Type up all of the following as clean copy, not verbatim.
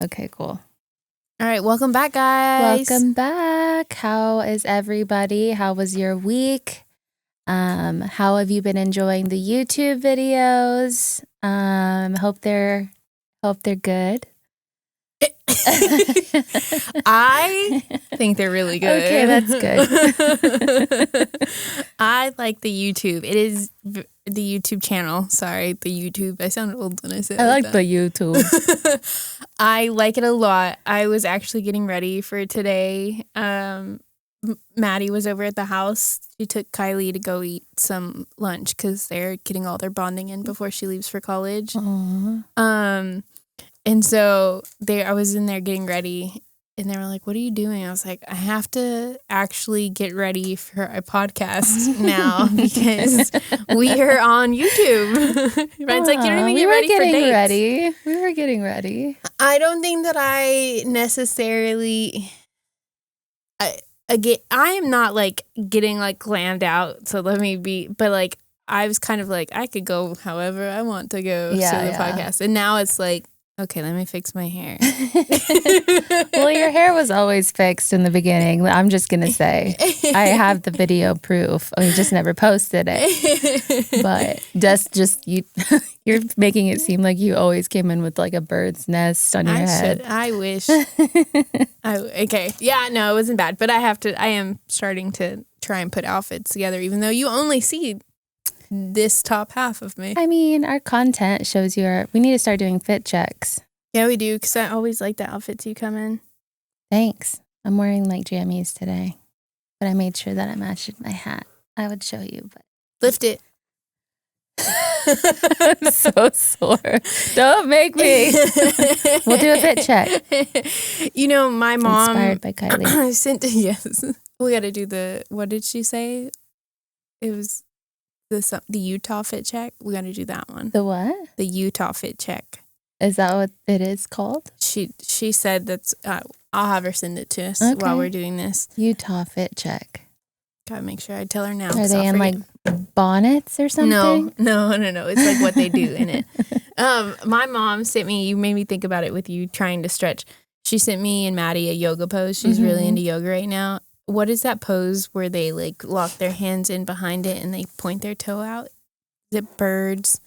Okay, cool. All right, welcome back, guys. Welcome back. How is everybody? How was your week? How have you been enjoying the YouTube videos? Hope they're good. I think they're really good. Okay, that's good. I like the YouTube. It is the YouTube channel. Sorry, the YouTube. I sound old when I say it. I like the YouTube. I like it a lot. I was actually getting ready for today. Maddie was over at the house. She took Kylie to go eat some lunch because they're getting all their bonding in before she leaves for college. Aww. And so I was in there getting ready, and they were like, "What are you doing?" I was like, "I have to actually get ready for a podcast now because we are on YouTube." Ryan's like, "You don't even get ready for dates." We were getting ready. I don't think that I necessarily. I am not like getting like glammed out. So let me be, but like I was kind of like I could go however I want to go to the podcast, and now it's like. Okay, let me fix my hair. Well, your hair was always fixed in the beginning. I'm just going to say. I have the video proof. We just never posted it. But you're making it seem like you always came in with like a bird's nest on your head. I wish. Okay. Yeah, no, it wasn't bad. But I am starting to try and put outfits together, even though you only see this top half of me. I mean, our content shows we need to start doing fit checks. Yeah, we do, because I always like the outfits you come in. Thanks. I'm wearing like jammies today, but I made sure that I matched my hat. I would show you, but lift it. I'm so sore. Don't make me. We'll do a fit check. You know, my mom inspired by Kylie. Yes, we got to do what did she say? It was the Utah fit check. We got to do that one. The what? The Utah fit check. Is that what it is called? She said that's. I'll have her send it to us while we're doing this. Utah fit check. Gotta make sure I tell her now. Are they in like bonnets or something? No. It's like what they do in it. My mom sent me. You made me think about it with you trying to stretch. She sent me and Maddie a yoga pose. She's really into yoga right now. What is that pose where they like lock their hands in behind it and they point their toe out? Is it birds?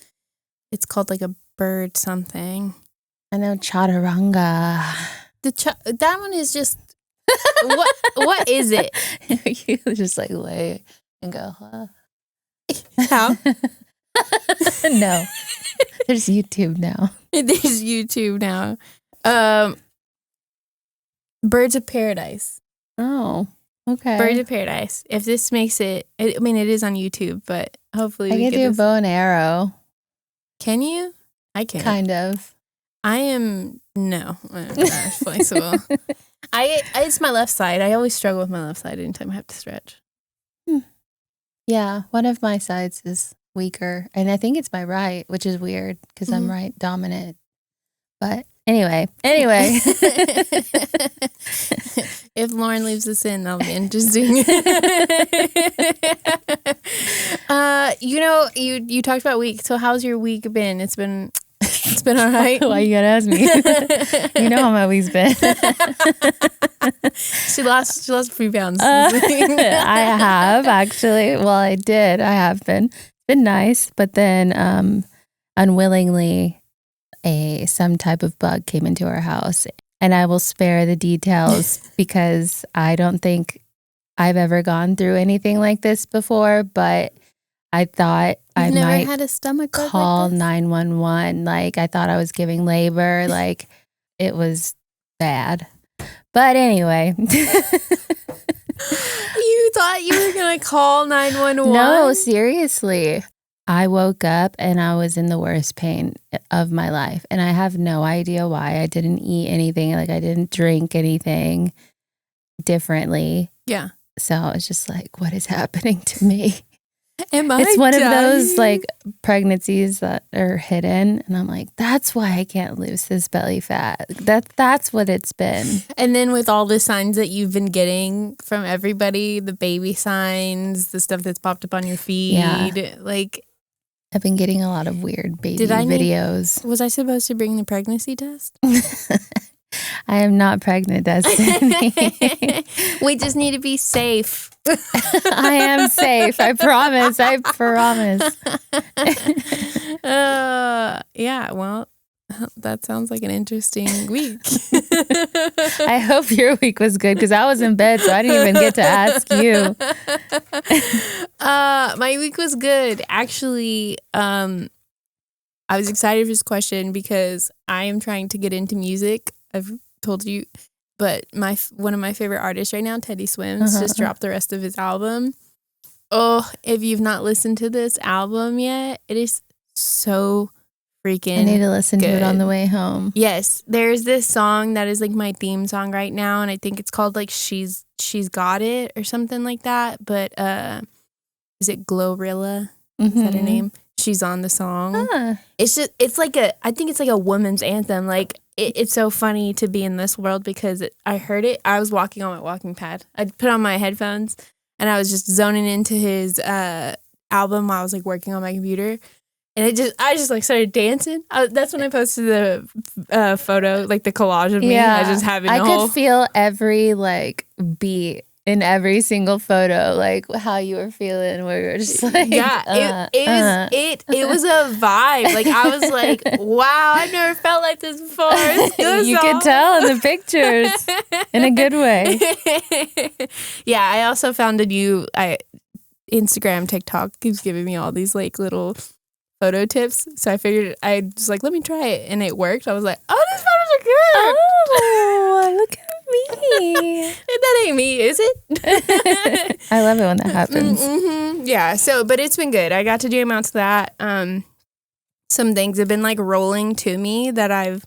It's called like a bird something. I know chaturanga. That one is just what is it? You just like lay and go, huh? How? No. There's YouTube now. There's YouTube now. Birds of Paradise. Oh. Okay. Birds of Paradise. If this makes it, I mean, it is on YouTube, but hopefully I can do bow and arrow. Can you? I can. Kind of. I am, no. I'm not flexible. It's my left side. I always struggle with my left side anytime I have to stretch. Yeah, one of my sides is weaker. And I think it's my right, which is weird because I'm right dominant. But anyway. If Lauren leaves us in, that'll be interesting. You talked about week. So how's your week been? It's been all right. Why you gotta ask me? You know how my week's been. She lost a few pounds. I have actually. Well, I did. I have been. It's been nice, but then unwillingly, some type of bug came into our house. And I will spare the details because I don't think I've ever gone through anything like this before, but I thought I might had a stomach bug call like this? 911. Like I thought I was giving labor. Like it was bad. But anyway. You thought you were going to call 911? No, seriously. I woke up and I was in the worst pain of my life. And I have no idea why. I didn't eat anything. Like I didn't drink anything differently. Yeah. So I was just like, what is happening to me? It's one of those like pregnancies that are hidden. And I'm like, that's why I can't lose this belly fat. That's what it's been. And then with all the signs that you've been getting from everybody, the baby signs, the stuff that's popped up on your feed, like I've been getting a lot of weird baby videos. Was I supposed to bring the pregnancy test? I am not pregnant, Destiny. We just need to be safe. I am safe. I promise. I promise. Yeah, well, that sounds like an interesting week. I hope your week was good because I was in bed, so I didn't even get to ask you. My week was good. Actually, I was excited for this question because I am trying to get into music. I've told you, but one of my favorite artists right now, Teddy Swims, just dropped the rest of his album. Oh, if you've not listened to this album yet, it is so freaking I need to listen good. to it on the way home. Yes, there's this song that is like my theme song right now, and I think it's called like She's Got It or something like that. But is it Glorilla? Is that her name? She's on the song. It's like I think it's like a woman's anthem. Like it's so funny to be in this world because I heard it. I was walking on my walking pad. I put on my headphones and I was just zoning into his album while I was like working on my computer. And I just like started dancing. That's when I posted the photo, like the collage of me. Yeah, I just having I could feel every like beat in every single photo, like how you were feeling. Where you were just like, it was a vibe. Like I was like, wow, I've never felt like this before. It's good you could tell in the pictures in a good way. Yeah, I also found a new Instagram, TikTok keeps giving me all these like little photo tips, so I figured I was like, let me try it, and it worked. I was like, oh, these photos are good. Oh, look at me. That ain't me, is it? I love it when that happens. Yeah, but it's been good. I got to do amounts of that. Some things have been like rolling to me that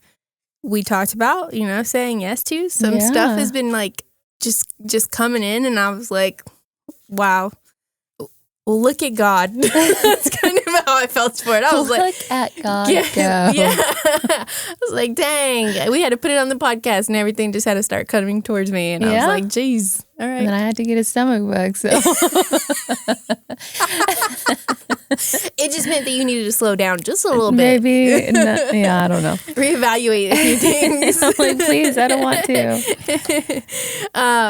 we talked about, saying yes to. Some stuff has been like just coming in, and I was like, wow. Well, look at God. That's kind of how I felt for it. I was look like, at God go. Yeah. I was like, dang. We had to put it on the podcast and everything just had to start coming towards me. And I was like, geez. All right. And then I had to get a stomach bug. So it just meant that you needed to slow down just a little bit. Maybe. Yeah, I don't know. Reevaluate a few things. I'm like, please, I don't want to.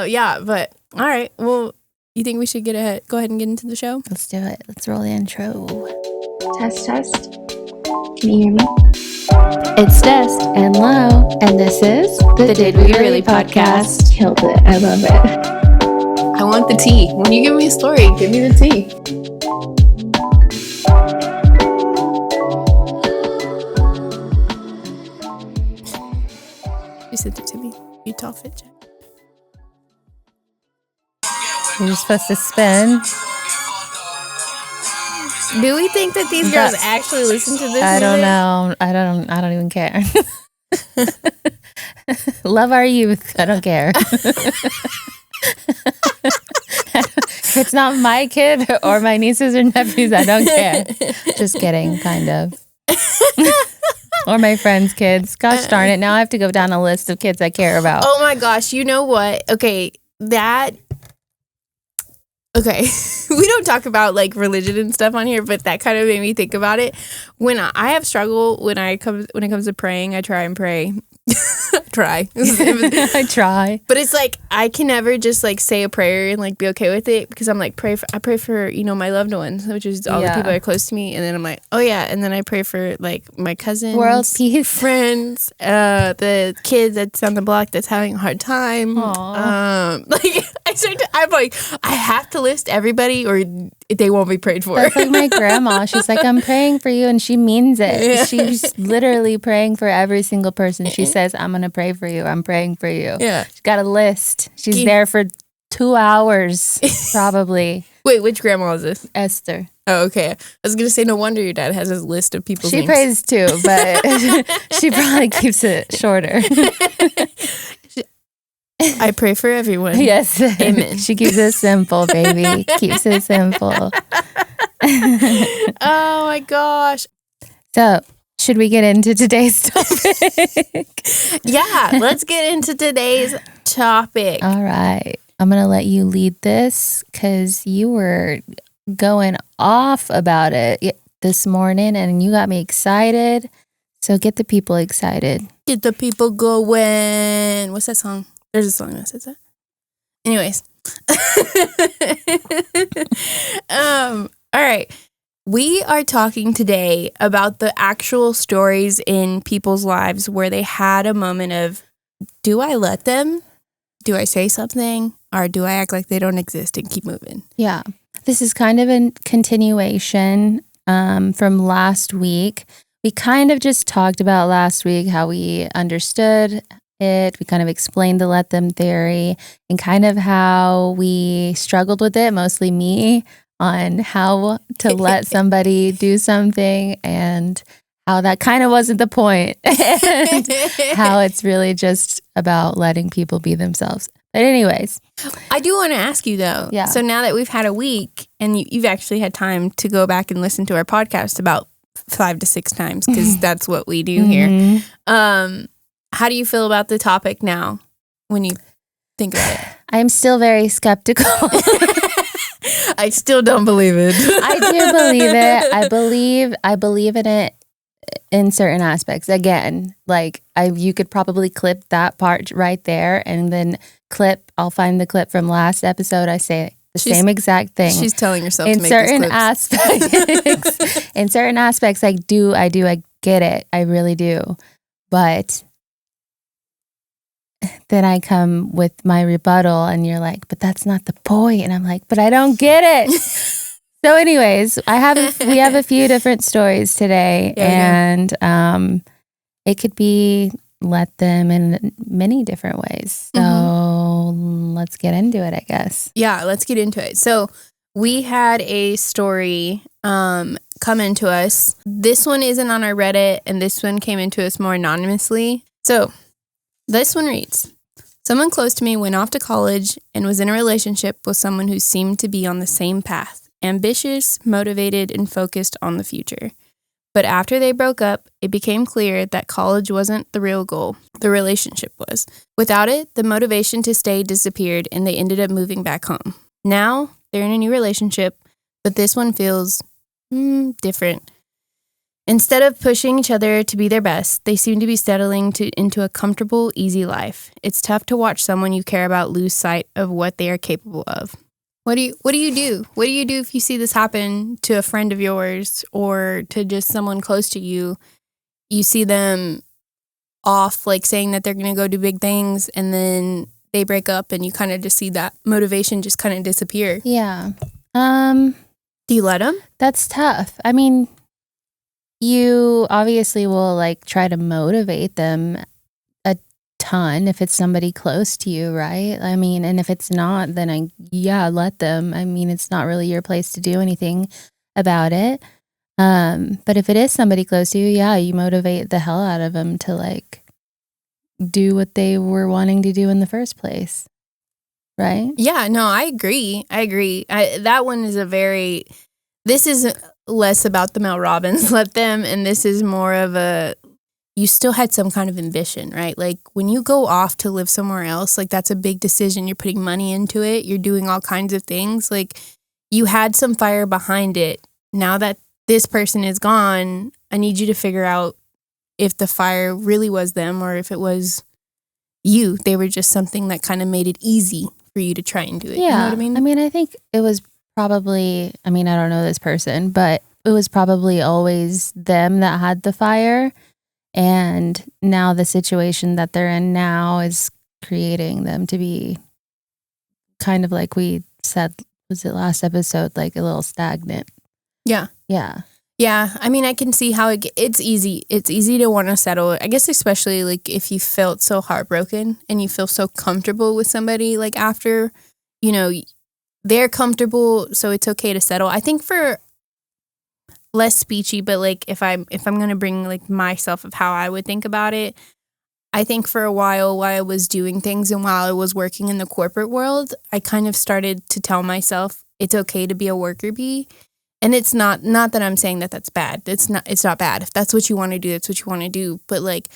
Yeah, but all right. Well, you think we should go ahead and get into the show? Let's do it. Let's roll the intro. Test. Can you hear me? It's Dest and Lo, and this is the Did We Really podcast. Killed it. I love it. I want the tea. When you give me a story, give me the tea. You sent it to me. Utah Fit Check. You're supposed to spin. Do we think that these girls actually listen to this? I don't know. I don't even care. Love our youth. I don't care. If it's not my kid or my nieces or nephews, I don't care. Just kidding, kind of. Or my friends' kids. Gosh darn it. Now I have to go down a list of kids I care about. Oh my gosh. You know what? Okay. Okay, we don't talk about like religion and stuff on here, but that kind of made me think about it. When I have struggle when it comes to praying, I try and pray. I try, but it's like I can never just like say a prayer and like be okay with it because I'm like I pray for my loved ones, which is all the people that are close to me, and then I'm like, oh yeah, and then I pray for like my cousins, world peace, friends, the kid that's on the block that's having a hard time. Like I'm like I have to list everybody or they won't be prayed for. That's like my grandma. She's like, I'm praying for you, and she means it. Yeah. She's literally praying for every single person. She says, I'm going to pray for you. I'm praying for you. Yeah. She's got a list. She's there for 2 hours, probably. Wait, which grandma is this? Esther. Oh, okay. I was going to say, no wonder your dad has his list of people's names. She prays too, but she probably keeps it shorter. I pray for everyone. Yes. Amen. She keeps it simple, baby. Keeps it simple. Oh my gosh. So, should we get into today's topic? Yeah, let's get into today's topic. All right. I'm going to let you lead this because you were going off about it this morning and you got me excited. So get the people excited. Get the people going. What's that song? There's a song that says that. Anyways. All right. We are talking today about the actual stories in people's lives where they had a moment of, do I let them? Do I say something? Or do I act like they don't exist and keep moving? Yeah. This is kind of a continuation from last week. We kind of just talked about last week how we understood it. We kind of explained the let them theory and kind of how we struggled with it, mostly me, on how to let somebody do something and how that kind of wasn't the point and how it's really just about letting people be themselves. But anyways. I do want to ask you though. Yeah. So now that we've had a week and you've actually had time to go back and listen to our podcast about 5 to 6 times, because that's what we do here. How do you feel about the topic now when you think about it? I'm still very skeptical. I still don't believe it. I do believe it. I believe in it in certain aspects. Again, like you could probably clip that part right there and then I'll find the clip from last episode. I say the same exact thing. She's telling herself in to make certain these clips. aspects. In certain aspects, I get it. I really do. But then I come with my rebuttal and you're like, but that's not the point. And I'm like, but I don't get it. So anyways, we have a few different stories today, and it could be let them in many different ways. So let's get into it, I guess. Yeah, let's get into it. So we had a story come into us. This one isn't on our Reddit, and this one came into us more anonymously. So this one reads, someone close to me went off to college and was in a relationship with someone who seemed to be on the same path. Ambitious, motivated, and focused on the future. But after they broke up, it became clear that college wasn't the real goal. The relationship was. Without it, the motivation to stay disappeared and they ended up moving back home. Now, they're in a new relationship, but this one feels different. Instead of pushing each other to be their best, they seem to be settling into a comfortable, easy life. It's tough to watch someone you care about lose sight of what they are capable of. What do you do? What do you do if you see this happen to a friend of yours or to just someone close to you? You see them off, like saying that they're going to go do big things, and then they break up, and you kind of just see that motivation just kind of disappear. Yeah. Do you let them? That's tough. I mean, you obviously will like try to motivate them a ton if it's somebody close to you, right? I mean, and if it's not, then let them. I mean, it's not really your place to do anything about it. But if it is somebody close to you, you motivate the hell out of them to like do what they were wanting to do in the first place, right? Yeah, no, I agree. That one is this is less about the Mel Robbins let them, and this is more of you still had some kind of ambition, right? Like when you go off to live somewhere else, like that's a big decision. You're putting money into it. You're doing all kinds of things. Like you had some fire behind it. Now that this person is gone, I need you to figure out if the fire really was them or if it was you. They were just something that kind of made it easy for you to try and do it. Yeah. You know what I mean? I mean, I think it was probably, I don't know this person, but it was probably always them that had the fire. And now the situation that they're in now is creating them to be kind of like we said, was it last episode, like a little stagnant. Yeah. Yeah. Yeah. I mean, I can see how it's easy. It's easy to want to settle. I guess especially like if you felt so heartbroken and you feel so comfortable with somebody, like after, they're comfortable, so it's okay to settle. I think for less speechy, but like if I'm gonna bring like myself of how I would think about it, I think for a while I was doing things and while I was working in the corporate world, I kind of started to tell myself it's okay to be a worker bee. And it's not that I'm saying that that's bad. It's not bad. If that's what you want to do, that's what you want to do. But like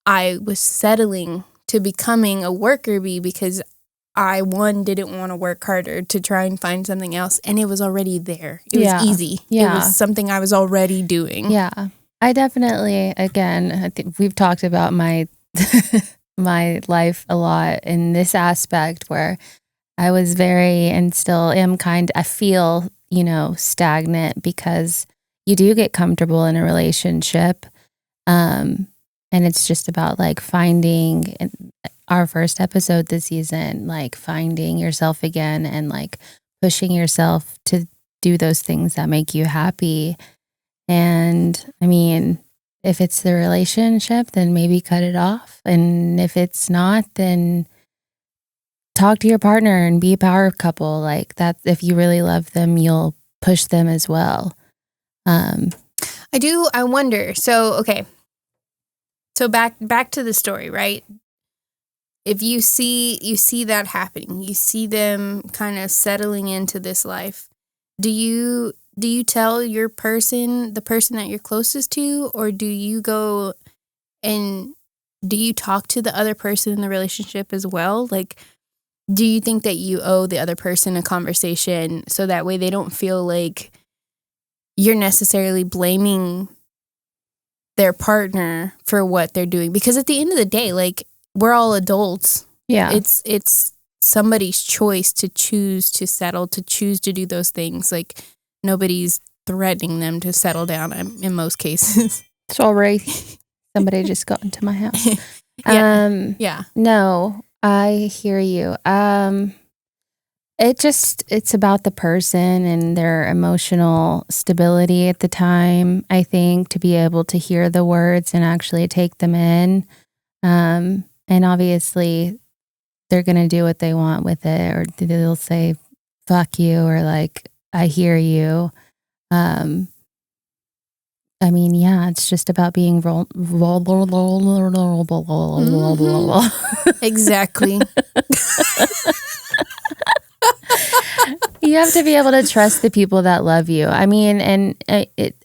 I was settling to becoming a worker bee because I didn't want to work harder to try and find something else, and it was already there. It was easy. Yeah. It was something I was already doing. Yeah. I definitely, again, I think we've talked about my my life a lot in this aspect where I was very and still am I feel, stagnant because you do get comfortable in a relationship. Um, and it's just about like finding our first episode this season, like finding yourself again and like pushing yourself to do those things that make you happy. And I mean, if it's the relationship, then maybe cut it off. And if it's not, then talk to your partner and be a power couple. Like that, if you really love them, you'll push them as well. I wonder. So, okay. So back to the story, right? If you see that happening, you see them kind of settling into this life. Do you tell the person that you're closest to, or do you go and do you talk to the other person in the relationship as well? Like, do you think that you owe the other person a conversation so that way they don't feel like you're necessarily blaming their partner for what they're doing? Because at the end of the day, like, we're all adults. Yeah. It's somebody's choice to choose to settle, to choose to do those things. Like, nobody's threatening them to settle down in most cases. Sorry. Somebody just got into my house. Yeah. No, I hear you. It's about the person and their emotional stability at the time, I think, to be able to hear the words and actually take them in. And obviously they're going to do what they want with it, or they'll say, fuck you, or like, I hear you. I mean, yeah, it's just about being vulnerable. Exactly. You have to be able to trust the people that love you. I mean, and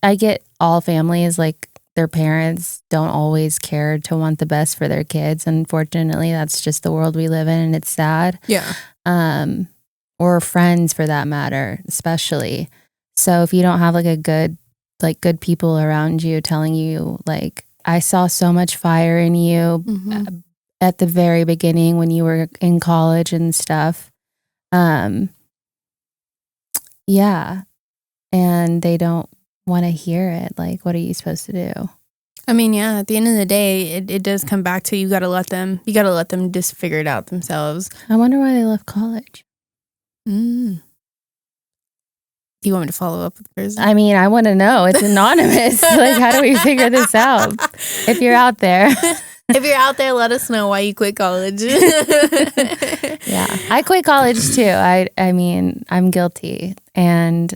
I get all families, like their parents don't always care to want the best for their kids. Unfortunately, that's just the world we live in, and it's sad. Yeah. Or friends for that matter, especially. So if you don't have like good people around you telling you, like, I saw so much fire in you at the very beginning when you were in college and stuff. Yeah. And they don't want to hear it. Like, what are you supposed to do? I mean, yeah, at the end of the day, it does come back to you got to let them just figure it out themselves. I wonder why they left college. Do you want me to follow up with the person? I mean, I want to know. It's anonymous. Like, how do we figure this out? If you're out there. If you're out there, let us know why you quit college. Yeah. I quit college too. I mean, I'm guilty. And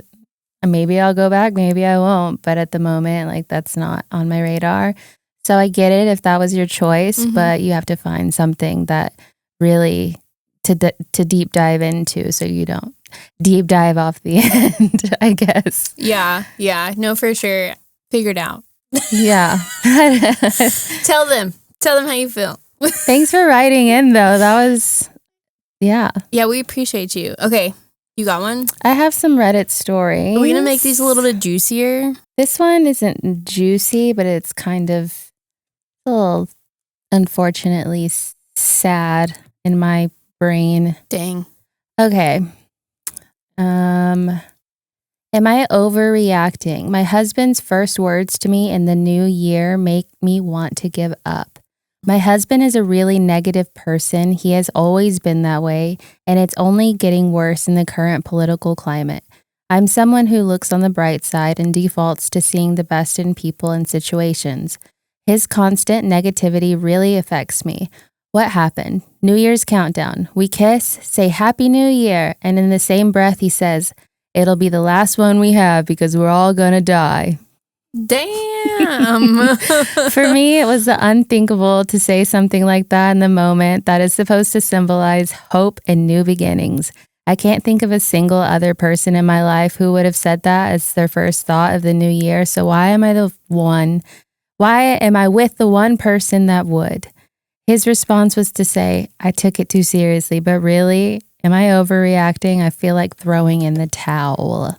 maybe I'll go back, maybe I won't. But at the moment, like, that's not on my radar. So I get it if that was your choice, but you have to find something that really to deep dive into so you don't deep dive off the end, I guess. Yeah. No, for sure. Figure it out. Yeah. Tell them how you feel. Thanks for writing in, though. That was, yeah. Yeah, we appreciate you. Okay, you got one? I have some Reddit stories. Are we going to make these a little bit juicier? This one isn't juicy, but it's kind of a little, unfortunately, sad in my brain. Dang. Okay. Am I overreacting? My husband's first words to me in the new year make me want to give up. My husband is a really negative person. He has always been that way, and it's only getting worse in the current political climate. I'm someone who looks on the bright side and defaults to seeing the best in people and situations. His constant negativity really affects me. What happened? New Year's countdown. We kiss, say Happy New Year, and in the same breath he says, it'll be the last one we have because we're all gonna die. Damn. For me, it was the unthinkable to say something like that in the moment that is supposed to symbolize hope and new beginnings. I can't think of a single other person in my life who would have said that as their first thought of the new year. So why am I the one? Why am I with the one person that would? His response was to say, I took it too seriously, but really, am I overreacting? I feel like throwing in the towel.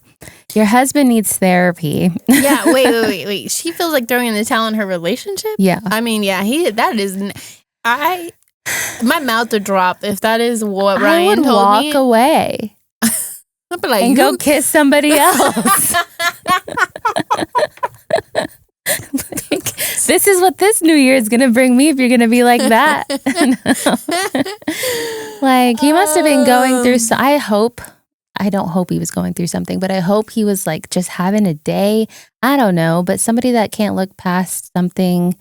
Your husband needs therapy. Yeah, wait. She feels like throwing in the towel in her relationship? Yeah. I mean, yeah, my mouth would drop if that is what Ryan told walk me. away I'd be like, and go kiss somebody else. Like, this is what this New Year is going to bring me if you're going to be like that. Like, he must have been going through, I don't hope he was going through something, but I hope he was like just having a day. I don't know, but somebody that can't look past something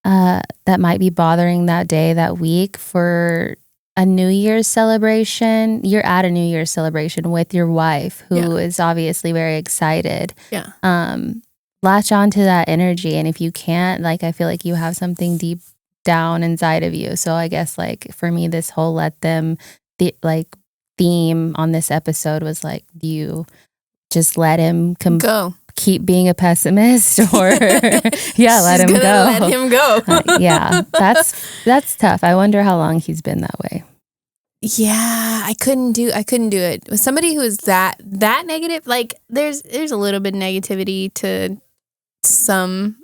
that might be bothering that day, that week, for a New Year's celebration. You're at a New Year's celebration with your wife, who is obviously very excited. Yeah. Latch on to that energy. And if you can't, like, I feel like you have something deep down inside of you. So I guess, like, for me, this whole let them, theme on this episode was like, do you just let him go? Keep being a pessimist, or let him go. Let him go. Yeah, that's tough. I wonder how long he's been that way. Yeah, I couldn't do it with somebody who is that negative. Like, there's a little bit of negativity to some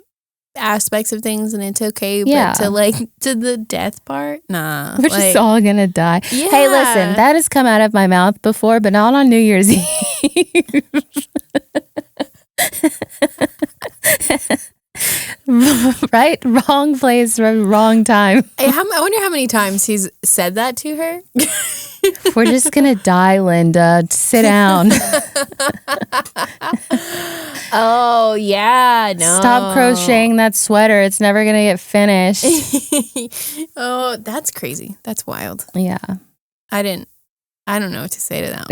aspects of things, and it's okay. Yeah. But to the death part, nah. We're just all gonna die. Yeah. Hey, listen, that has come out of my mouth before, but not on New Year's Eve. Right? Wrong place, wrong time. I wonder how many times he's said that to her. We're just gonna die, Linda. Sit down. Oh, yeah, no. Stop crocheting that sweater. It's never gonna get finished. Oh, that's crazy. That's wild. Yeah. I don't know what to say to that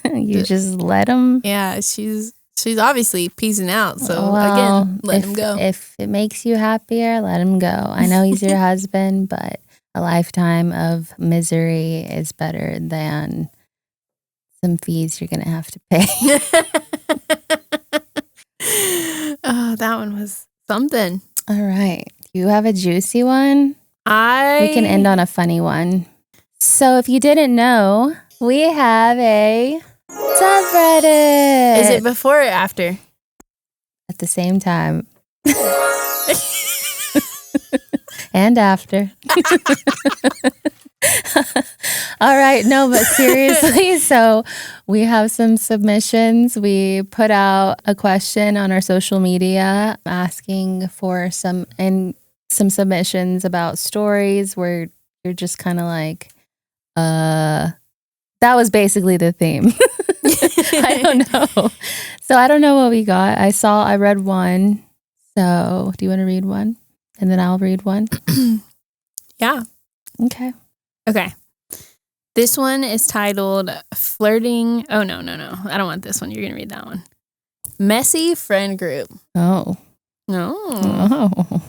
one. You just let him. Yeah, she's obviously peacing out. So well, again, let him go. If it makes you happier, let him go. I know he's your husband, but a lifetime of misery is better than some fees you're going to have to pay. Oh, that one was something. All right. Do you have a juicy one? We can end on a funny one. So if you didn't know, we have a subreddit. Is it before or after? At the same time. And after. All right. No, but seriously, so we have some submissions. We put out a question on our social media asking for some submissions about stories where you're just kind of like, that was basically the theme. I don't know. So I don't know what we got. I read one. So do you want to read one? And then I'll read one. Yeah. Okay. Okay. This one is titled Flirting. Oh, no. I don't want this one. You're going to read that one. Messy friend group. Oh. No. Oh.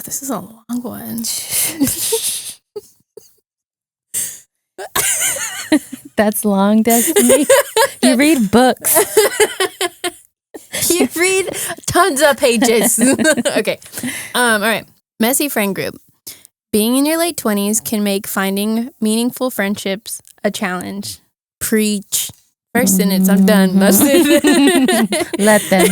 This is a long one. That's long, Destiny. You read books. You read tons of pages. Okay. All right. Messy friend group. Being in your late 20s can make finding meaningful friendships a challenge. Preach. First sentence, I'm done. Let them.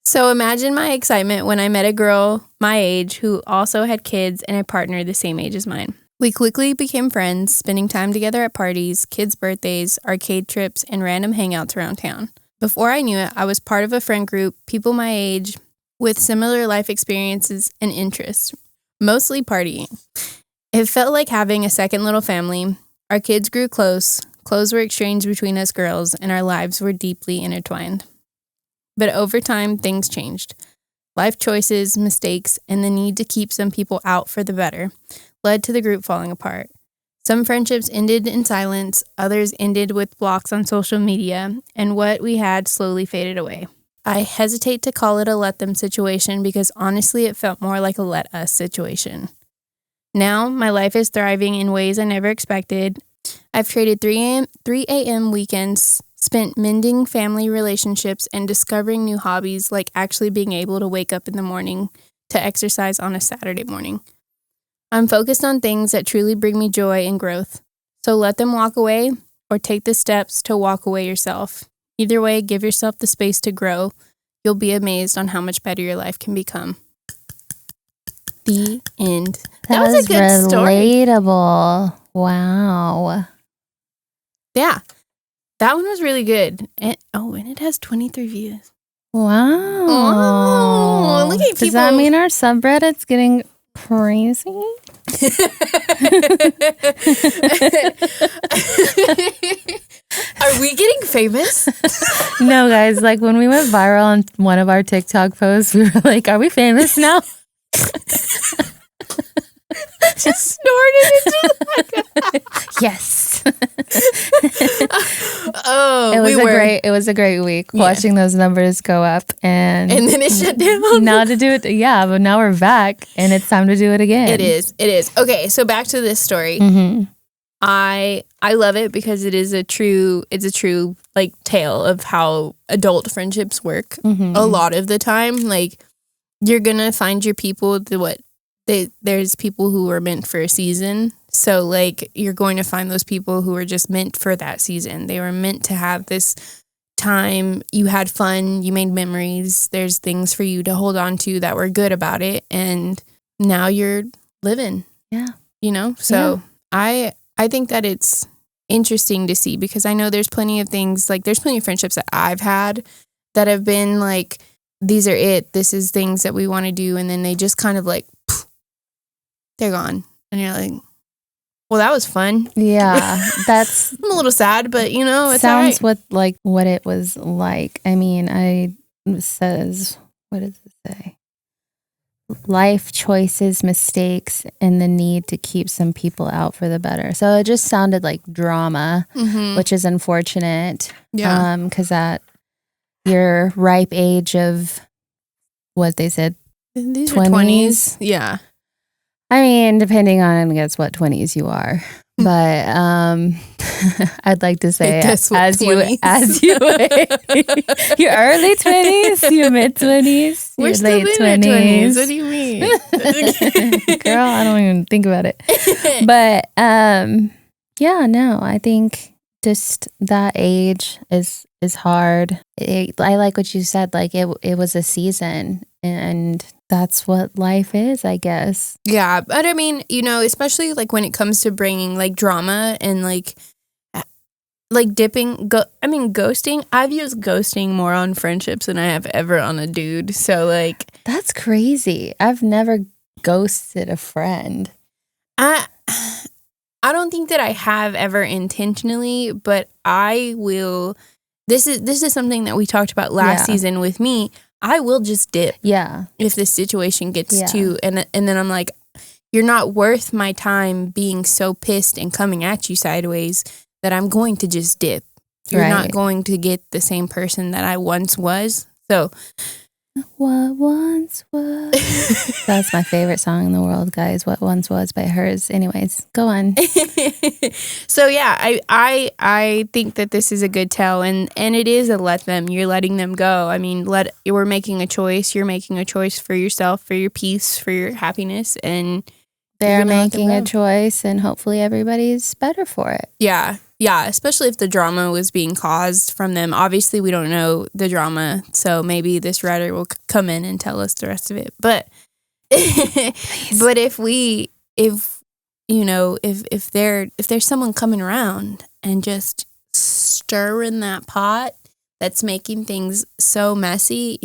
So imagine my excitement when I met a girl my age who also had kids and a partner the same age as mine. We quickly became friends, spending time together at parties, kids' birthdays, arcade trips, and random hangouts around town. Before I knew it, I was part of a friend group, people my age, with similar life experiences and interests, mostly partying. It felt like having a second little family. Our kids grew close, clothes were exchanged between us girls, and our lives were deeply intertwined. But over time, things changed. Life choices, mistakes, and the need to keep some people out for the better led to the group falling apart. Some friendships ended in silence, others ended with blocks on social media, and what we had slowly faded away. I hesitate to call it a let them situation because honestly it felt more like a let us situation. Now, my life is thriving in ways I never expected. I've traded 3 a.m. weekends, spent mending family relationships, and discovering new hobbies like actually being able to wake up in the morning to exercise on a Saturday morning. I'm focused on things that truly bring me joy and growth. So let them walk away or take the steps to walk away yourself. Either way, give yourself the space to grow. You'll be amazed on how much better your life can become. The end. That was a good story. Relatable. Wow. Yeah. That one was really good. And it has 23 views. Wow. Oh, look at people. Does that mean our subreddit's getting crazy? Are we getting famous? No, guys. Like when we went viral on one of our TikTok posts, we were like, "Are we famous now?" Just snorted into the Yes. Oh, it was a great week watching those numbers go up, and then it shut down. Now to do it, but now we're back, and it's time to do it again. It is. Okay, so back to this story. Mm-hmm. I love it because it's a true like tale of how adult friendships work. Mm-hmm. A lot of the time, like you're gonna find your people. There's people who are meant for a season. So like you're going to find those people who are just meant for that season. They were meant to have this time. You had fun. You made memories. There's things for you to hold on to that were good about it, and now you're living. Yeah, So yeah. I think that it's interesting to see because I know there's plenty of things, like there's plenty of friendships that I've had that have been like, these are it. This is things that we want to do. And then they just kind of like, they're gone. And you're like, well, that was fun. Yeah, that's... I'm a little sad, but it's sounds all right. what it was like. I mean, it says, what does it say? Life choices, mistakes, and the need to keep some people out for the better. So it just sounded like drama, which is unfortunate. Yeah. Because at your ripe age of what they said, These 20s. Are 20s. Yeah. I mean, depending on, I guess, what 20s you are. But I'd like to say as you your early 20s, your mid 20s, we're your still late in our 20s. What do you mean? Girl, I don't even think about it. But I think just that age is hard. I like what you said. Like it was a season, and that's what life is, I guess. Yeah, but I mean, especially like when it comes to bringing like drama and like ghosting. I've used ghosting more on friendships than I have ever on a dude. So like, that's crazy. I've never ghosted a friend. I don't think that I have ever intentionally, but I will. This is something that we talked about last season with me. I will just dip. Yeah. If this situation gets to, and then I'm like, you're not worth my time being so pissed and coming at you sideways that I'm going to just dip. You're not going to get the same person that I once was. So. What once was. That's my favorite song in the world, guys. What Once Was by Hers. Anyways, go on. So yeah, I think that this is a good tell, and it is a let them. You're letting them go. I mean, we're making a choice. You're making a choice for yourself, for your peace, for your happiness, and they're making a choice, and hopefully everybody's better for it. Yeah. Yeah, especially if the drama was being caused from them. Obviously, we don't know the drama, so maybe this writer will come in and tell us the rest of it. But but if there's someone coming around and just stirring that pot that's making things so messy,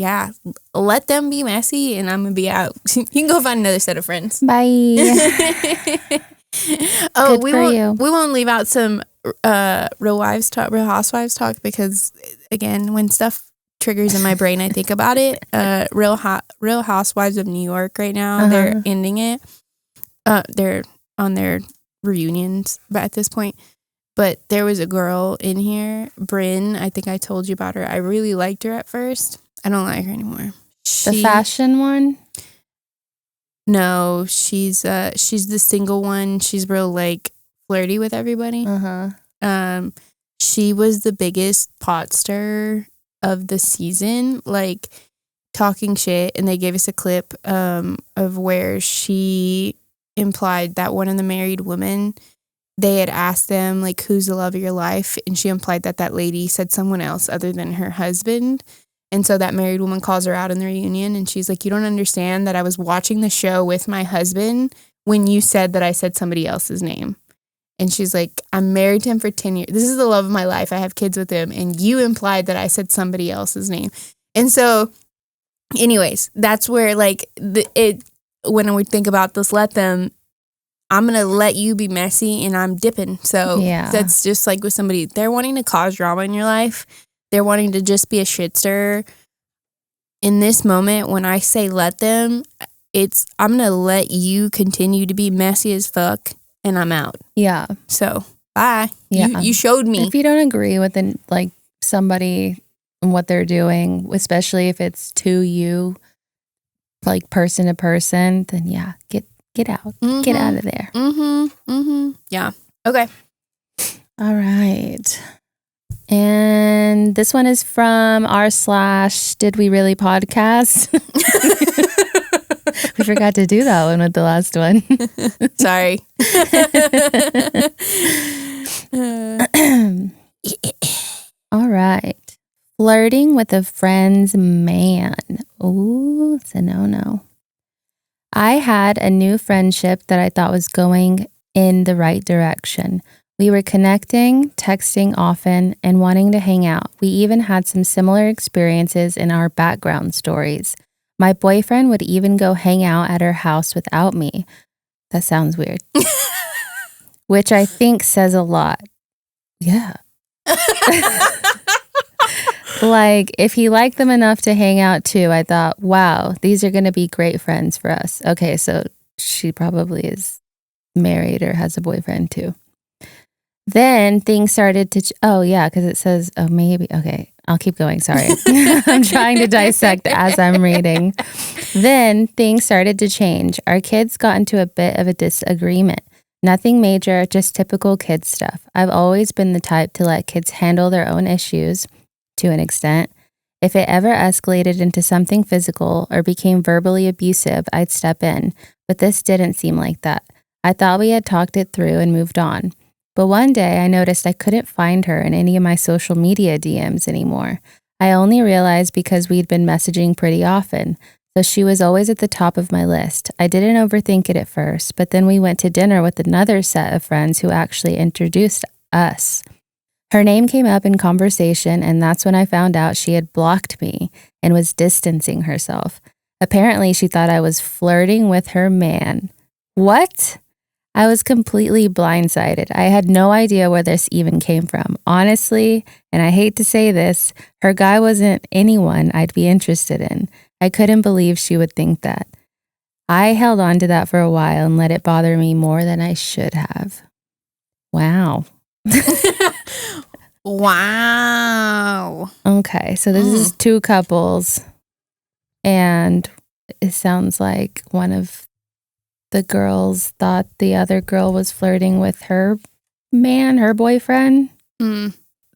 let them be messy, and I'm gonna be out. You can go find another set of friends. Bye. We won't leave out some Real Housewives talk, because again, when stuff triggers in my brain, I think about it. Real Housewives of New York right now, they're ending it. They're on their reunions, but at this point. But there was a girl in here, Brynn. I think I told you about her. I really liked her at first. I don't like her anymore. The fashion one? No, she's the single one. She's real like flirty with everybody. She was the biggest pot stirrer of the season, like talking shit, and they gave us a clip of where she implied that one of the married women they had asked them, like, who's the love of your life? And she implied that that lady said someone else other than her husband. And so that married woman calls her out in the reunion, and she's like, you don't understand that I was watching the show with my husband when you said that I said somebody else's name. And she's like, I'm married to him for 10 years. This is the love of my life. I have kids with him. And you implied that I said somebody else's name. And so, anyways, that's where, like, when we think about this, let them, I'm going to let you be messy and I'm dipping. So that's just like with somebody, they're wanting to cause drama in your life. They're wanting to just be a shit stirrer. In this moment, when I say let them, I'm going to let you continue to be messy as fuck and I'm out. Yeah. So, bye. Yeah. You showed me. If you don't agree with somebody and what they're doing, especially if it's to you, like person to person, then yeah, get out. Get out of there. Yeah. Okay. All right. And this one is from /Did We Really podcast. We forgot to do that one with the last one. Sorry. All right. Flirting with a friend's man. Ooh, it's a no-no. I had a new friendship that I thought was going in the right direction. We were connecting, texting often, and wanting to hang out. We even had some similar experiences in our background stories. My boyfriend would even go hang out at her house without me. That sounds weird. Which I think says a lot. Yeah. Like, if he liked them enough to hang out too, I thought, wow, these are going to be great friends for us. Okay, so she probably is married or has a boyfriend too. Then things started to, because it says, maybe. Okay, I'll keep going. Sorry. I'm trying to dissect as I'm reading. Then things started to change. Our kids got into a bit of a disagreement. Nothing major, just typical kid stuff. I've always been the type to let kids handle their own issues to an extent. If it ever escalated into something physical or became verbally abusive, I'd step in. But this didn't seem like that. I thought we had talked it through and moved on. But one day I noticed I couldn't find her in any of my social media DMs anymore. I only realized because we'd been messaging pretty often, so she was always at the top of my list. I didn't overthink it at first, but then we went to dinner with another set of friends who actually introduced us. Her name came up in conversation, and that's when I found out she had blocked me and was distancing herself. Apparently, she thought I was flirting with her man. What? I was completely blindsided. I had no idea where this even came from. Honestly, and I hate to say this, her guy wasn't anyone I'd be interested in. I couldn't believe she would think that. I held on to that for a while and let it bother me more than I should have. Wow. Wow. Okay, so this is two couples, and it sounds like one of the girls thought the other girl was flirting with her man, her boyfriend.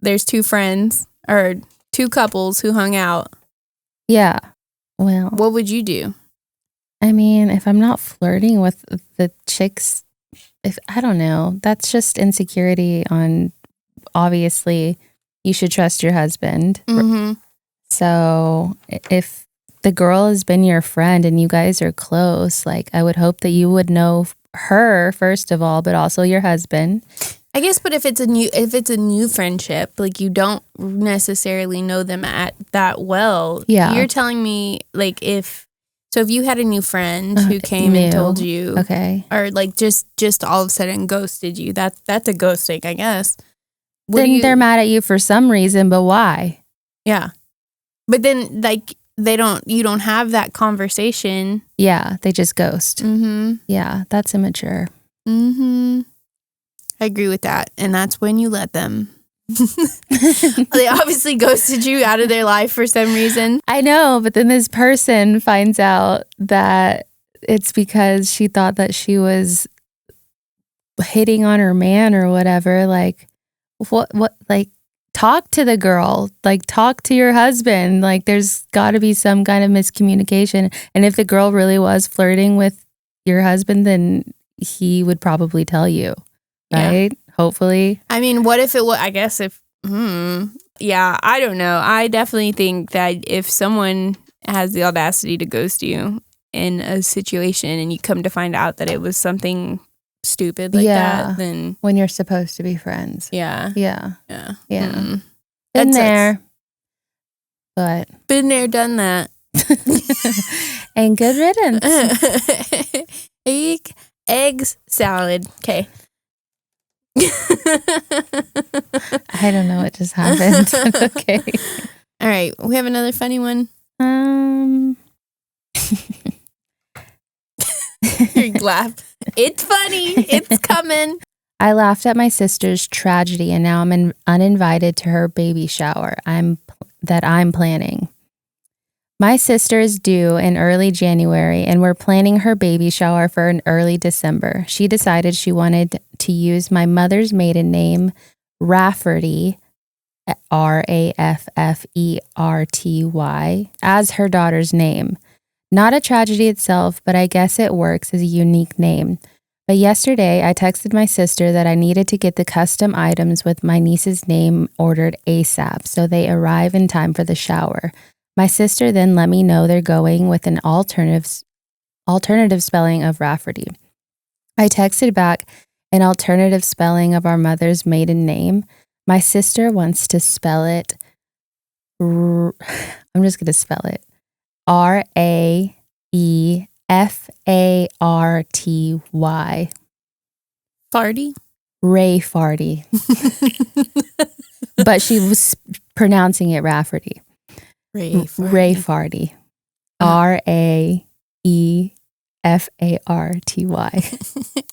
There's two friends or two couples who hung out. Yeah. Well, what would you do? I mean, if I'm not flirting with the chicks, I don't know, that's just insecurity on, obviously, you should trust your husband. So if the girl has been your friend and you guys are close, like, I would hope that you would know her first of all, but also your husband. I guess, but if it's a new friendship, like, you don't necessarily know them that well. Yeah. You're telling me, like, if you had a new friend who came and told you, okay, or like just all of a sudden ghosted you, that's a ghosting, I guess. Then they're mad at you for some reason, but why? Yeah. But then, like, you don't have that conversation. Yeah, they just ghost. Yeah, that's immature. I agree with that. And that's when you let them. They obviously ghosted you out of their life for some reason. I know, but then this person finds out that it's because she thought that she was hitting on her man or whatever. Like, what, like, talk to the girl, like, talk to your husband. Like, there's got to be some kind of miscommunication. And if the girl really was flirting with your husband, then he would probably tell you. right? Hopefully. I mean, what if it was, I guess if, yeah, I don't know. I definitely think that if someone has the audacity to ghost you in a situation and you come to find out that it was something stupid like that, then. When you're supposed to be friends. Yeah. Yeah. Yeah. Been That there. But. Been there, done that. And good riddance. Eggs salad. Okay. I don't know what just happened. Okay. All right. We have another funny one. You laugh. It's funny. It's coming. I laughed at my sister's tragedy and now I'm uninvited to her baby shower that I'm planning. My sister is due in early January and we're planning her baby shower for an early December. She decided she wanted to use my mother's maiden name, Rafferty, Raffferty, as her daughter's name. Not a tragedy itself, but I guess it works as a unique name. But yesterday, I texted my sister that I needed to get the custom items with my niece's name ordered ASAP so they arrive in time for the shower. My sister then let me know they're going with an alternative spelling of Rafferty. I texted back an alternative spelling of our mother's maiden name. My sister wants to spell it. I'm just going to spell it. Raefarty. Farty? Ray Farty. But she was pronouncing it Rafferty. Ray Farty. Raefarty.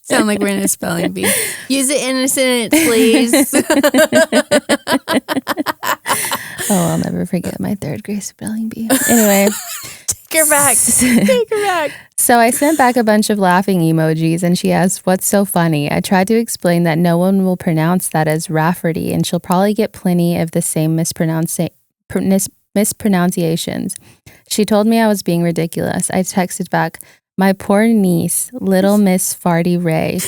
Sound like we're in a spelling bee. Use it in a sentence, please. Oh, I'll never forget my third grade spelling bee. Anyway. Take her back. Take her back. So I sent back a bunch of laughing emojis and she asked, "What's so funny?" I tried to explain that no one will pronounce that as Rafferty and she'll probably get plenty of the same mispronunciations. She told me I was being ridiculous. I texted back, "My poor niece, little Miss Farty Ray.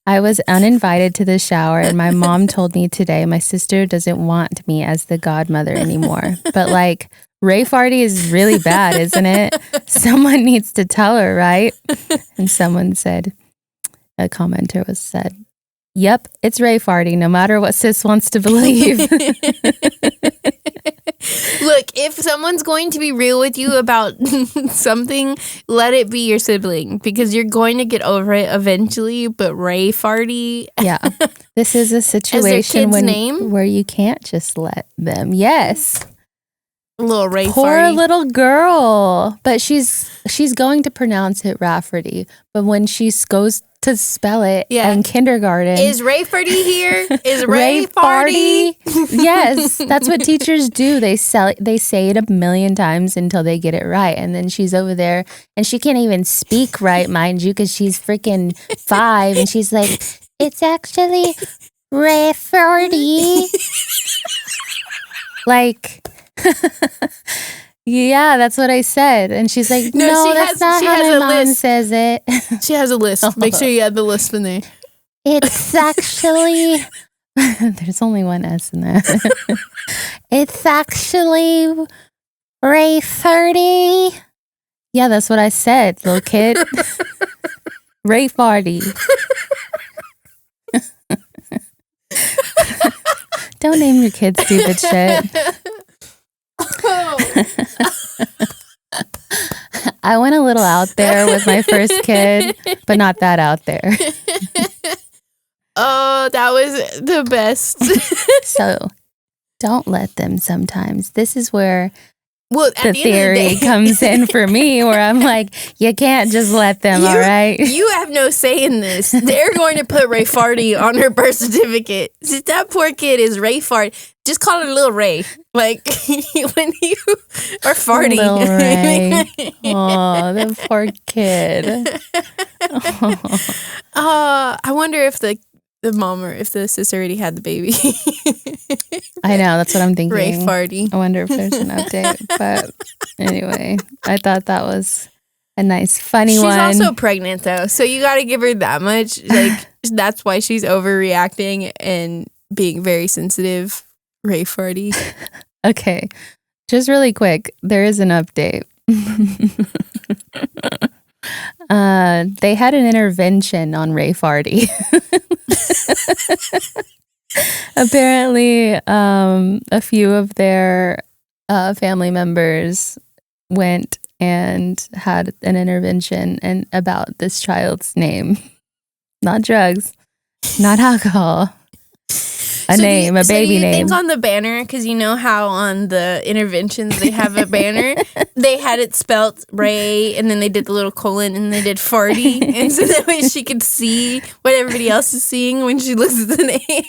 I was uninvited to the shower and my mom told me today my sister doesn't want me as the godmother anymore. But like, Ray Farty is really bad, isn't it? Someone needs to tell her, right?" And someone said, a commenter said, "Yep, it's Ray Farty, no matter what sis wants to believe." Look, if someone's going to be real with you about something, let it be your sibling because you're going to get over it eventually. But Ray Farty. Yeah. This is a situation where you can't just let them. Yes. Little Ray Poor Farty. little girl. But she's going to pronounce it Rafferty. But when she goes to spell it in kindergarten. Is Ray Farty here? Is Ray Farty? Yes, that's what teachers do. They say it a million times until they get it right. And then she's over there and she can't even speak right, mind you, because she's freaking 5. And she's like, "It's actually Ray Farty." Like... Yeah, that's what I said. And she's like, "No, that's not how my mom says it." She has a list. Make sure you add the list in there. It's actually... There's only one S in there. It's actually Ray 30. Yeah, that's what I said, little kid. Ray Farty. Don't name your kid stupid shit. I went a little out there with my first kid, but not that out there. Oh, that was the best. So don't let them sometimes. This is where the the theory comes in for me, where I'm like, you can't just let them, all right? You have no say in this. They're going to put Ray Farty on her birth certificate. Since that poor kid is Ray Farty, just call her Little Ray. Like, when you are Farty. Little Ray. Oh, the poor kid. I wonder if the mom or if the sister already had the baby. I know, that's what I'm thinking. Ray Farty. I wonder if there's an update. But anyway, I thought that was a nice, funny one. She's also pregnant, though, so you got to give her that much. Like, that's why she's overreacting and being very sensitive. Ray Farty. Okay, just really quick, there is an update. They had an intervention on Ray Farty. Apparently, a few of their family members went and had an intervention and about this child's name. Not drugs, not alcohol. A baby name. Do you think on the banner, because you know how on the interventions they have a banner, they had it spelt Ray, and then they did the little colon, and they did Farty, and so that way she could see what everybody else is seeing when she looks at the name.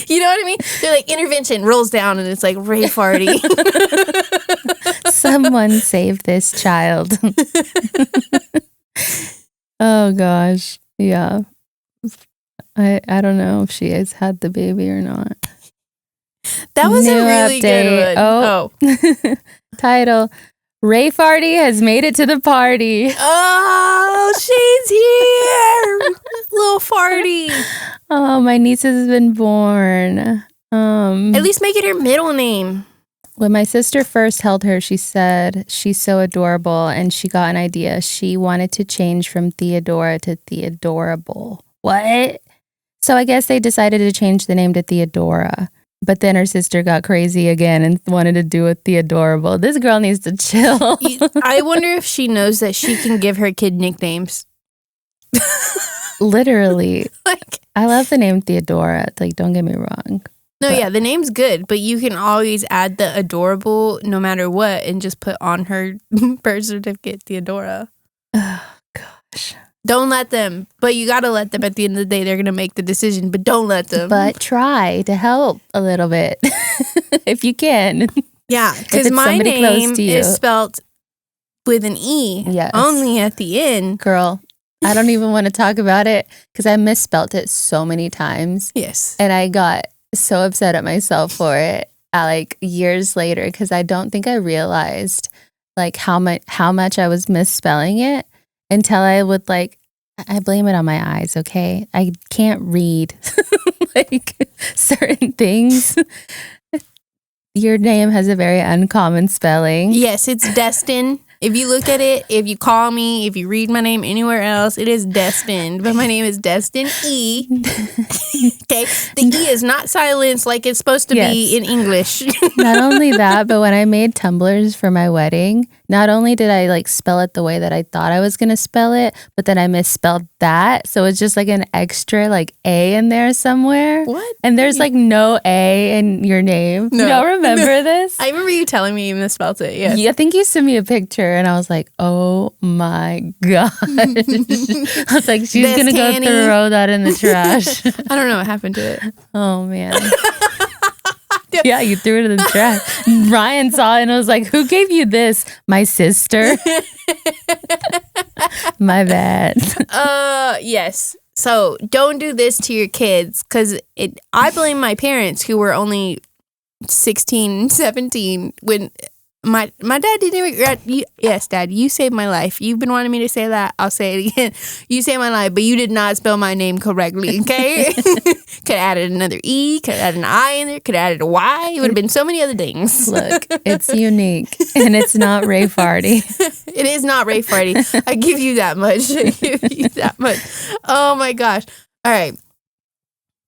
You know what I mean? They're like, intervention rolls down, and it's like Ray Farty. Someone save this child. Oh gosh, yeah. I don't know if she has had the baby or not. That was a really good one. Oh. Title, Ray Farty has made it to the party. Oh, she's here. Little Farty. Oh, my niece has been born. At least make it her middle name. When my sister first held her, she said she's so adorable, and she got an idea. She wanted to change from Theodora to Theodorable. What? So I guess they decided to change the name to Theodora. But then her sister got crazy again and wanted to do a Theodorable. This girl needs to chill. I wonder if she knows that she can give her kid nicknames. Literally. I love the name Theodora. Like, don't get me wrong. No, yeah, the name's good, but you can always add the adorable no matter what and just put on her birth certificate Theodora. Oh, gosh. Don't let them, but you gotta let them. At the end of the day, they're gonna make the decision, but don't let them. But try to help a little bit if you can. Yeah, because my name is spelled with an E, yes, only at the end. Girl, I don't even want to talk about it because I misspelt it so many times. Yes. And I got so upset at myself for it like years later because I don't think I realized like how much I was misspelling it. Until I would I blame it on my eyes, okay? I can't read like certain things. Your name has a very uncommon spelling. Yes, it's Destine. If you look at it, if you call me, if you read my name anywhere else, it is Destine. But my name is Destine E. Okay? The E is not silenced like it's supposed to be in English. Not only that, but when I made tumblers for my wedding, not only did I spell it the way that I thought I was going to spell it, but then I misspelled that. So it's just an extra A in there somewhere. What? And there's no A in your name. No. You don't remember this? I remember you telling me you misspelled it, yes. Yeah, I think you sent me a picture and I was like, oh my God. I was like, she's going to go throw that in the trash. I don't know what happened to it. Oh man. Yeah, you threw it in the trash. Ryan saw it and was like, who gave you this? My sister. My bad. Yes. So don't do this to your kids because I blame my parents who were only 16, 17 when my dad didn't even, yes, Dad, you saved my life. You've been wanting me to say that. I'll say it again. You saved my life, but you did not spell my name correctly, okay? Could have added another E, could have added an I in there, could have added a Y. It would have been so many other things. Look, it's unique and it's not Ray Farty. It is not Ray Farty. I give you that much. I give you that much. Oh my gosh. All right.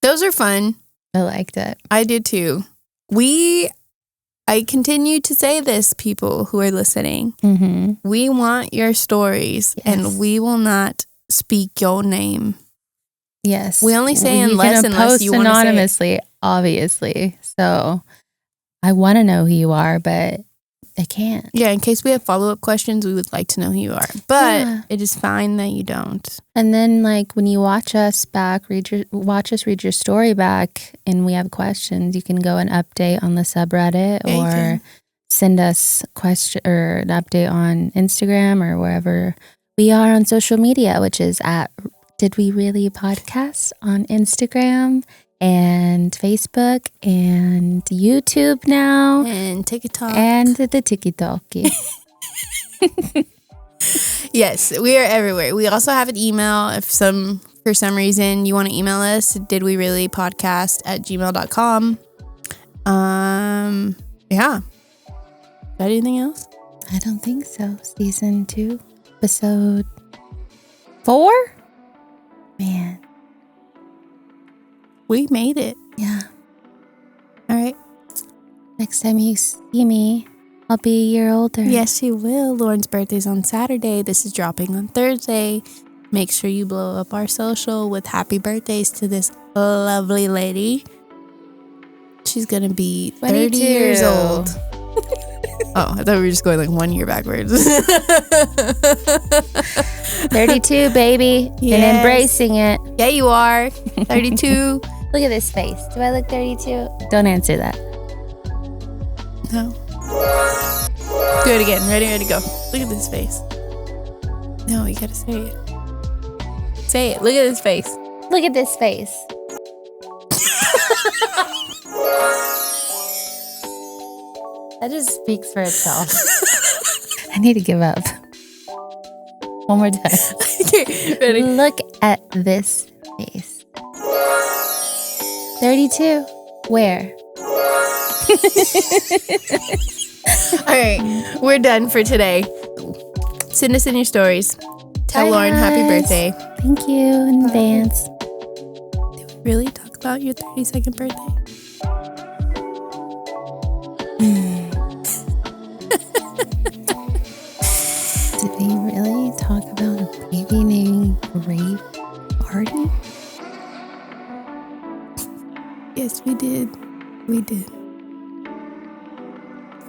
Those are fun. I liked it. I did too. I continue to say this, people who are listening. Mm-hmm. We want your stories, and we will not speak your name. Yes. We only say unless you want to say anonymously, obviously. So I want to know who you are, but I can't. Yeah, in case we have follow-up questions, we would like to know who you are. But it is fine that you don't. And then when you watch us back, read your story back, and we have questions, you can go and update on the subreddit or send us an update on Instagram or wherever we are on social media, which is at Did We Really Podcast on Instagram and Facebook and YouTube now. And TikTok. And the TikTok. Yes, we are everywhere. We also have an email. If for some reason you want to email us, didwereallypodcast@gmail.com. Yeah. Got anything else? I don't think so. Season 2, episode 4? Man. We made it. Yeah. All right. Next time you see me, I'll be a year older. Yes, you will. Lauren's birthday's on Saturday. This is dropping on Thursday. Make sure you blow up our social with happy birthdays to this lovely lady. She's going to be 30 22. years old. Oh, I thought we were just going like 1 year backwards. 32, baby. Yes. And embracing it. Yeah, you are. 32. Look at this face. Do I look 32? Don't answer that. No. Do it again. Ready, go. Look at this face. No, you gotta say it. Say it. Look at this face. Look at this face. That just speaks for itself. I need to give up. One more time. Okay, ready? Look at this face. 32. Where? All right, we're done for today. Send us in your stories. Tell Bye, Lauren happy guys. birthday. Thank you in advance. Did we really talk about your 32nd birthday? Did we really talk about a baby named Grape Party? Yes, we did. We did.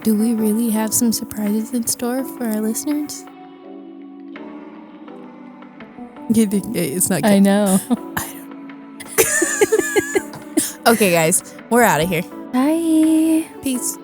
Do we really have some surprises in store for our listeners? It's not good. I know. Okay, guys, we're out of here. Bye. Peace.